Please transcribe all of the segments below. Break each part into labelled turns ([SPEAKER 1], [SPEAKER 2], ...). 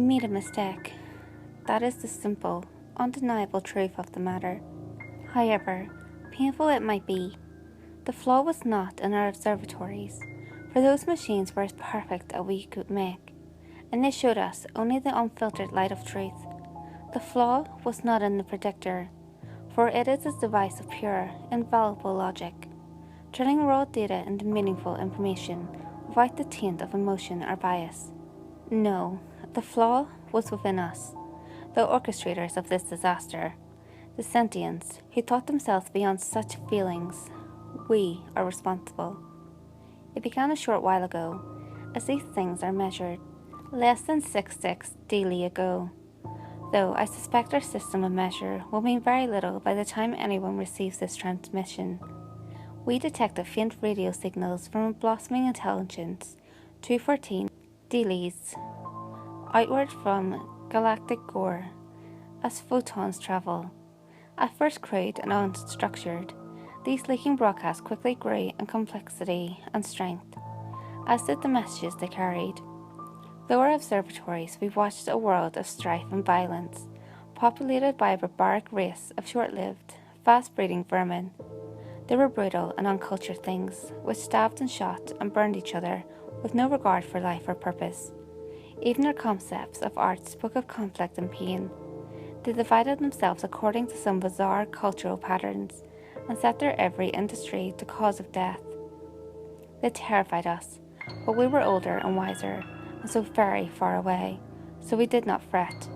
[SPEAKER 1] made a mistake. That is the simple, undeniable truth of the matter. However painful it might be, the flaw was not in our observatories, for those machines were as perfect as we could make, and they showed us only the unfiltered light of truth. The flaw was not in the predictor, for it is a device of pure, invaluable logic, turning raw data into meaningful information without the taint of emotion or bias. No, the flaw was within us, the orchestrators of this disaster, the sentients who thought themselves beyond such feelings. We are responsible. It began a short while ago, as these things are measured, less than 6 daily ago, though I suspect our system of measure will mean very little by the time anyone receives this transmission. We detected faint radio signals from a blossoming intelligence, 214 dailies, outward from galactic core, as photons travel. At first crude and unstructured, these leaking broadcasts quickly grew in complexity and strength, as did the messages they carried. Through our observatories, we watched a world of strife and violence, populated by a barbaric race of short-lived, fast-breeding vermin. They were brutal and uncultured things, which stabbed and shot and burned each other with no regard for life or purpose. Even their concepts of art spoke of conflict and pain. They divided themselves according to some bizarre cultural patterns and set their every industry to cause of death. They terrified us, but we were older and wiser, and so very far away, so we did not fret.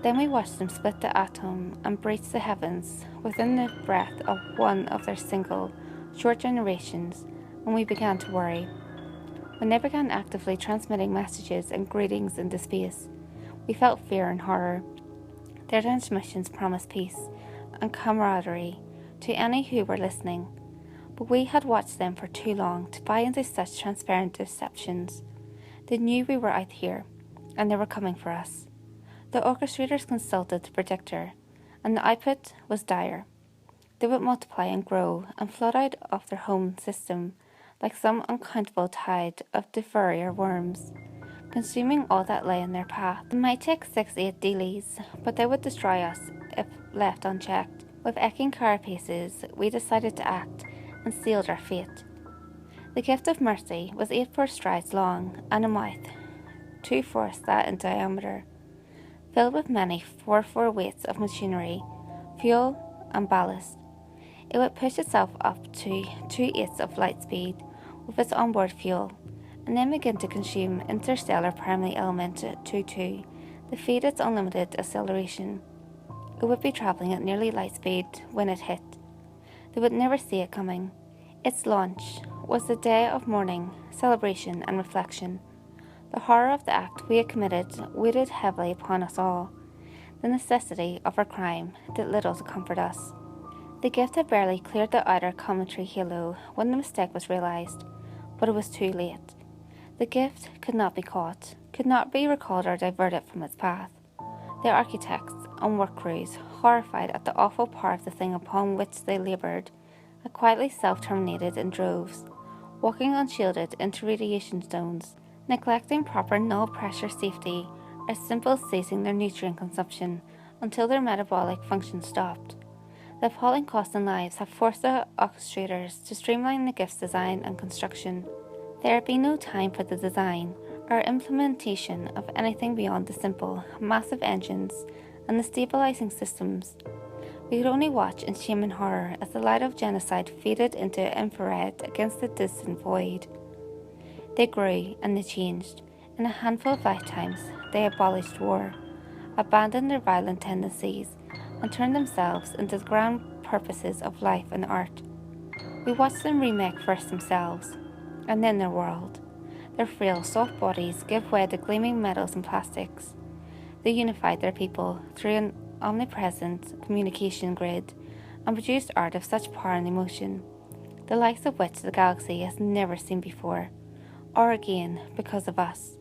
[SPEAKER 1] Then we watched them split the atom and breach the heavens within the breath of one of their single, short generations, and we began to worry. When they began actively transmitting messages and greetings into space, we felt fear and horror. Their transmissions promised peace and camaraderie to any who were listening, but we had watched them for too long to buy into such transparent deceptions. They knew we were out here, and they were coming for us. The orchestrators consulted the predictor, and the output was dire. They would multiply and grow and flood out of their home system like some uncountable tide of devourer worms, consuming all that lay in their path. It might take 6-8 dailies, but they would destroy us if left unchecked. With aching carapaces, we decided to act and sealed our fate. The gift of mercy was 8 strides long and a mouth, 2/4 that in diameter, filled with many 4 weights of machinery, fuel, and ballast. It would push itself up to 2/8 of light speed with its onboard fuel, and then begin to consume interstellar primary element 22 to feed its unlimited acceleration. It would be traveling at nearly light speed when it hit. They would never see it coming. Its launch was a day of mourning, celebration, and reflection. The horror of the act we had committed weighted heavily upon us all. The necessity of our crime did little to comfort us. The gift had barely cleared the outer cometary halo when the mistake was realized, but it was too late. The gift could not be caught, could not be recalled or diverted from its path. The architects and work crews, horrified at the awful power of the thing upon which they laboured, had quietly self-terminated in droves, walking unshielded into radiation zones, neglecting proper null-pressure safety, or simple ceasing their nutrient consumption until their metabolic function stopped. The appalling cost in lives have forced the orchestrators to streamline the gift's design and construction. There had been no time for the design or implementation of anything beyond the simple, massive engines and the stabilizing systems. We could only watch in shame and horror as the light of genocide faded into infrared against the distant void. They grew and they changed. In a handful of lifetimes, they abolished war, abandoned their violent tendencies, and turned themselves into the grand purposes of life and art. We watched them remake first themselves, and then their world. Their frail, soft bodies gave way to gleaming metals and plastics. They unified their people through an omnipresent communication grid and produced art of such power and emotion, the likes of which the galaxy has never seen before, or again because of us.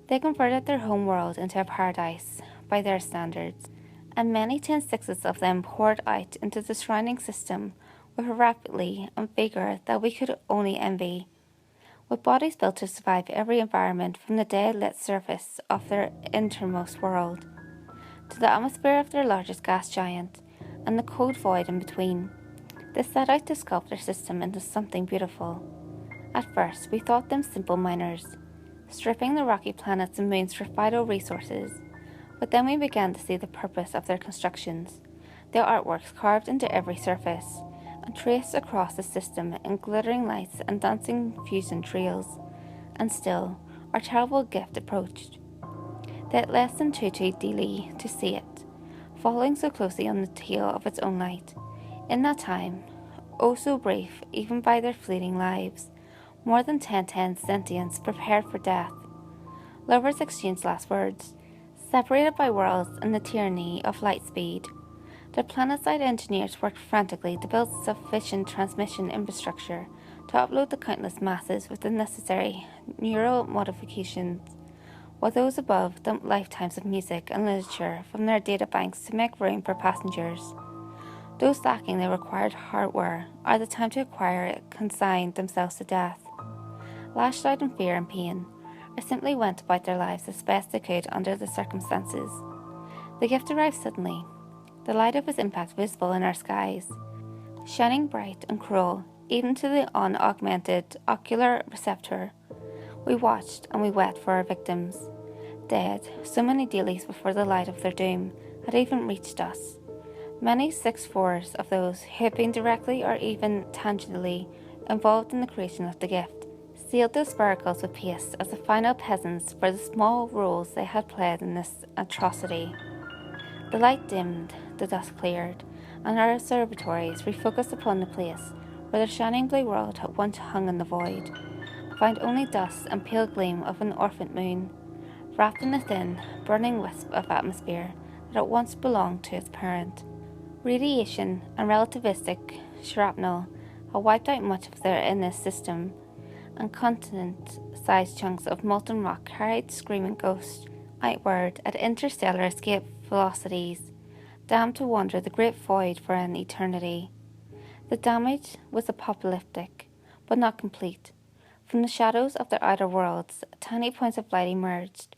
[SPEAKER 1] They converted their home world into a paradise by their standards, and many 10/6 of them poured out into the surrounding system with a rapidity and vigor that we could only envy. with bodies built to survive every environment from the day-lit surface of their innermost world to the atmosphere of their largest gas giant and the cold void in between. They set out to sculpt their system into something beautiful. At first, we thought them simple miners, stripping the rocky planets and moons for vital resources, but then we began to see the purpose of their constructions, their artworks carved into every surface, and traced across the system in glittering lights and dancing fusion trails. And still, our terrible gift approached. They had less than 22 daily to see it, following so closely on the tail of its own light. In that time, oh so brief even by their fleeting lives, more than 10 sentients prepared for death. Lovers exchanged last words, separated by worlds in the tyranny of light speed. The planetside engineers worked frantically to build sufficient transmission infrastructure to upload the countless masses with the necessary neural modifications, while those above dumped lifetimes of music and literature from their data banks to make room for passengers. Those lacking the required hardware or the time to acquire it consigned themselves to death. Lashed out in fear and pain, or simply went about their lives as best they could under the circumstances. The gift arrived suddenly, the light of its impact visible in our skies, shining bright and cruel, even to the unaugmented ocular receptor. We watched and we wept for our victims, dead so many dailies before the light of their doom had even reached us. Many 6/4 of those who had been directly or even tangentially involved in the creation of the gift sealed those spiracles with paste as the final peasants for the small roles they had played in this atrocity. The light dimmed, the dust cleared, and our observatories refocused upon the place where the shining blue world had once hung in the void, found only dust and pale gleam of an orphaned moon, wrapped in a thin, burning wisp of atmosphere that had once belonged to its parent. Radiation and relativistic shrapnel had wiped out much of their inner system, and continent-sized chunks of molten rock carried screaming ghosts outward at interstellar escape velocities, damned to wander the great void for an eternity. The damage was apocalyptic, but not complete. From the shadows of their outer worlds, tiny points of light emerged,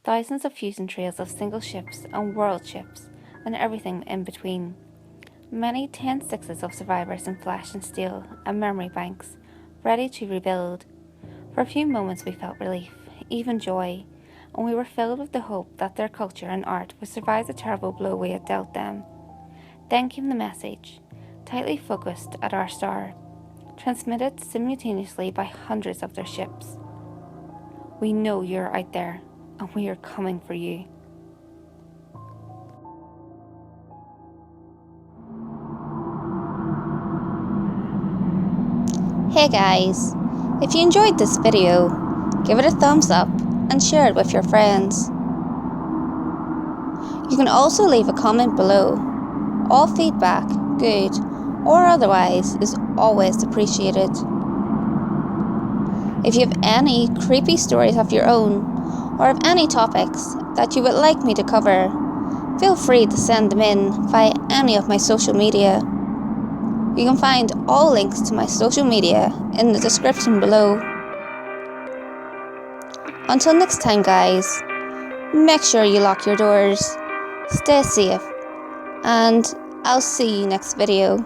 [SPEAKER 1] thousands of fusion trails of single ships and world ships, and everything in between. Many 10/6 of survivors in flesh and steel and memory banks, ready to rebuild. For a few moments we felt relief, even joy, and we were filled with the hope that their culture and art would survive the terrible blow we had dealt them. Then came the message, tightly focused at our star, transmitted simultaneously by hundreds of their ships. We know you're out there, and we are coming for you. Hey guys, if you enjoyed this video, give it a thumbs up and share it with your friends. You can also leave a comment below. All feedback, good or otherwise, is always appreciated. If you have any creepy stories of your own, or have any topics that you would like me to cover, feel free to send them in via any of my social media. You can find all links to my social media in the description below. Until next time guys, make sure you lock your doors, stay safe, and I'll see you next video.